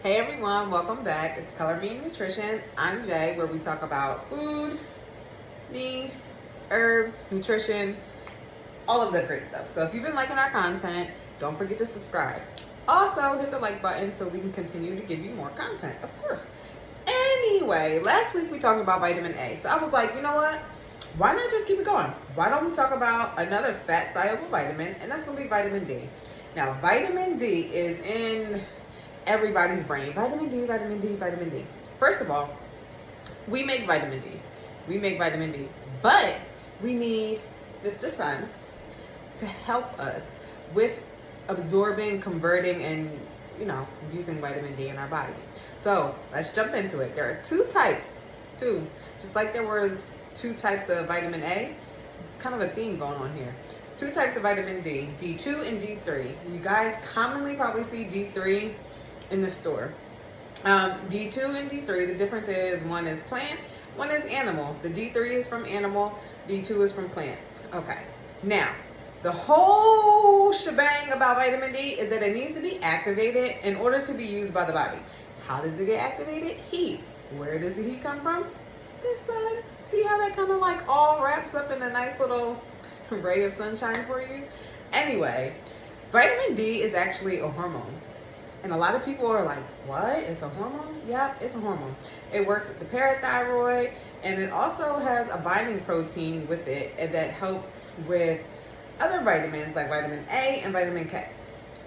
Hey everyone, welcome back. It's Color Me Nutrition. I'm Jay, where we talk about food, me, herbs, nutrition, all of the great stuff. So if you've been liking our content, don't forget to subscribe. Also, hit the like button so we can continue to give you more content, of course. Anyway, last week we talked about vitamin A. So I was like, you know what? Why not just keep it going? Why don't we talk about another fat soluble vitamin, and that's going to be vitamin D. Now, vitamin D is in everybody's brain. Vitamin D, vitamin D, vitamin D. First of all, we make vitamin D. We make vitamin D. But we need Mr. Sun to help us with absorbing, converting, and using vitamin D in our body. So let's jump into it. There are two types, just like there was two types of vitamin A. It's kind of a theme going on here. There's two types of vitamin D, D2 and D3. You guys commonly probably see D3 in the store. D2 and D3, the difference is one is plant, one is animal. The D3 is from animal, D2 is from plants. Okay, now the whole shebang about vitamin D is that it needs to be activated in order to be used by the body. How does it get activated? Heat. Where does the heat come from? The sun. See how that kind of like all wraps up in a nice little ray of sunshine for you? Anyway, vitamin D is actually a hormone. And a lot of people are like, what? It's a hormone? Yep, it's a hormone. It works with the parathyroid, and it also has a binding protein with it that helps with other vitamins like vitamin A and vitamin K.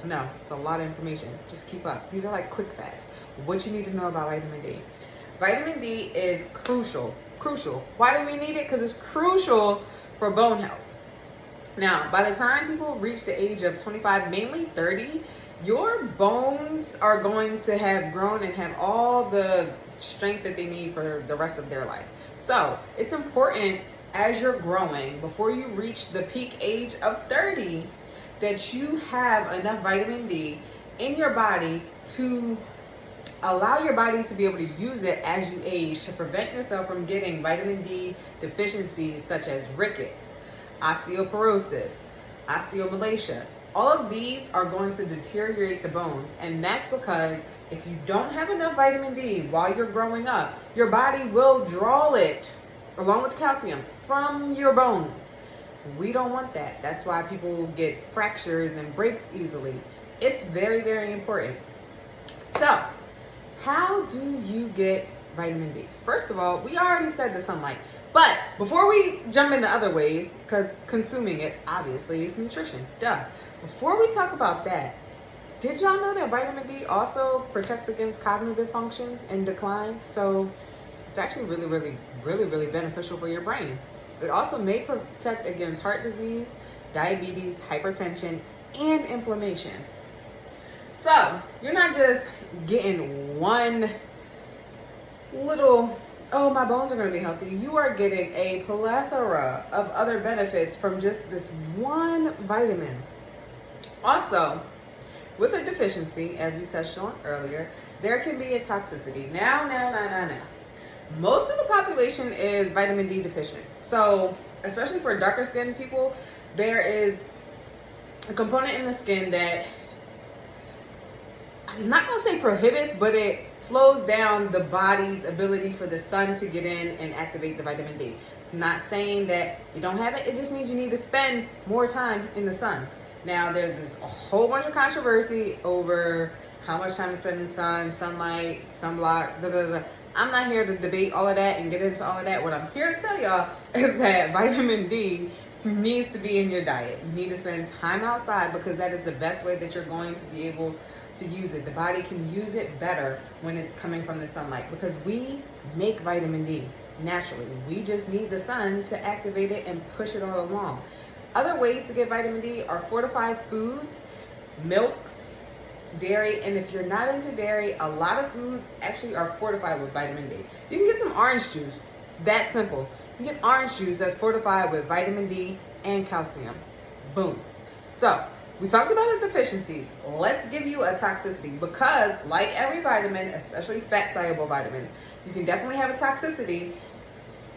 No, it's a lot of information. Just keep up. These are like quick facts. What you need to know about vitamin D. Vitamin D is crucial. Crucial. Why do we need it? Because it's crucial for bone health. Now, by the time people reach the age of 25, mainly 30, your bones are going to have grown and have all the strength that they need for the rest of their life. So it's important as you're growing, before you reach the peak age of 30, that you have enough vitamin D in your body to allow your body to be able to use it as you age, to prevent yourself from getting vitamin D deficiencies such as rickets, osteoporosis, osteomalacia. All of these are going to deteriorate the bones, and that's because if you don't have enough vitamin D while you're growing up, your body will draw it, along with calcium, from your bones. We don't want that. That's why people get fractures and breaks easily. It's very, very important. So, how do you get vitamin D? First of all, we already said the sunlight. But before we jump into other ways, because consuming it, obviously, is nutrition. Duh. Before we talk about that, did y'all know that vitamin D also protects against cognitive function and decline? So it's actually really, really, really, really beneficial for your brain. It also may protect against heart disease, diabetes, hypertension, and inflammation. So you're not just getting one little, oh, my bones are going to be healthy. You are getting a plethora of other benefits from just this one vitamin. Also, with a deficiency, as we touched on earlier, there can be a toxicity. Now. Most of the population is vitamin D deficient. So, especially for darker skinned people, there is a component in the skin that, I'm not going to say prohibits, but it slows down the body's ability for the sun to get in and activate the vitamin D. It's not saying that you don't have it. It just means you need to spend more time in the sun. Now, there's a whole bunch of controversy over how much time to spend in the sun, sunlight, sunblock, I'm not here to debate all of that and get into all of that. What I'm here to tell y'all is that vitamin D needs to be in your diet. You need to spend time outside because that is the best way that you're going to be able to use it. The body can use it better when it's coming from the sunlight because we make vitamin D naturally. We just need the sun to activate it and push it all along. Other ways to get vitamin D are fortified foods, milks, dairy, and if you're not into dairy, a lot of foods actually are fortified with vitamin D. You can get some orange juice. That simple. You can get orange juice that's fortified with vitamin D and calcium. Boom. So, we talked about the deficiencies. Let's give you a toxicity because, like every vitamin, especially fat-soluble vitamins, you can definitely have a toxicity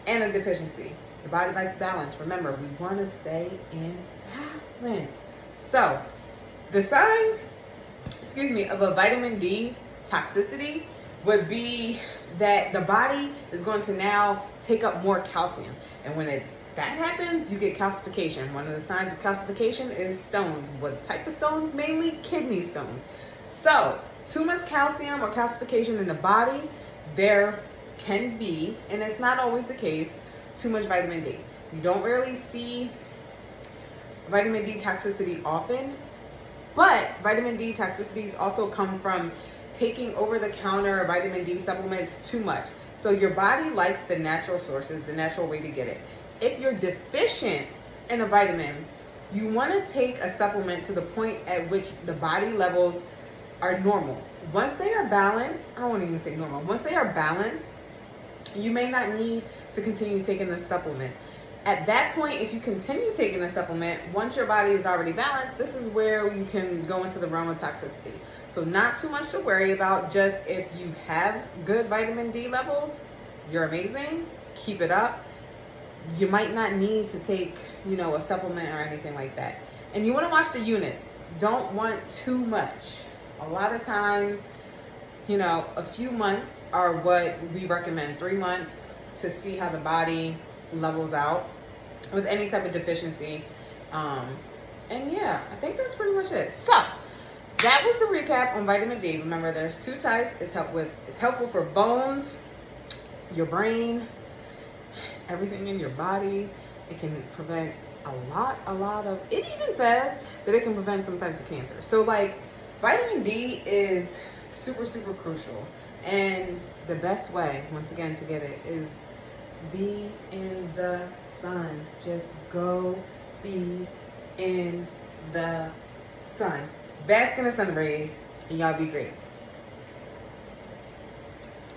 and a deficiency. The body likes balance. Remember, we want to stay in balance. So, the signs, of a vitamin D toxicity would be that the body is going to now take up more calcium. And when that happens, you get calcification. One of the signs of calcification is stones. What type of stones? Mainly kidney stones. So too much calcium or calcification in the body, there can be, and it's not always the case, too much vitamin D. You don't really see vitamin D toxicity often, but vitamin D toxicities also come from taking over-the-counter vitamin D supplements too much. So your body likes the natural sources, the natural way to get it. If you're deficient in a vitamin, you want to take a supplement to the point at which the body levels are normal. Once they are balanced, I don't want to even say normal, once they are balanced, you may not need to continue taking the supplement. At that point, if you continue taking the supplement, once your body is already balanced, this is where you can go into the realm of toxicity. So not too much to worry about. Just if you have good vitamin D levels, you're amazing. Keep it up. You might not need to take, a supplement or anything like that. And you want to watch the units. Don't want too much. A lot of times, a few months are what we recommend. 3 months to see how the body levels out with any type of deficiency. And yeah, I think that's pretty much it. So that was the recap on vitamin D. Remember, there's 2 types. It's helpful for bones, your brain, everything in your body. It can prevent a lot of, it even says that it can prevent some types of cancer. So like vitamin D is super, super crucial. And the best way, once again, to get it is be in the sun. Just go be in the sun. Bask in the sun rays, and y'all be great.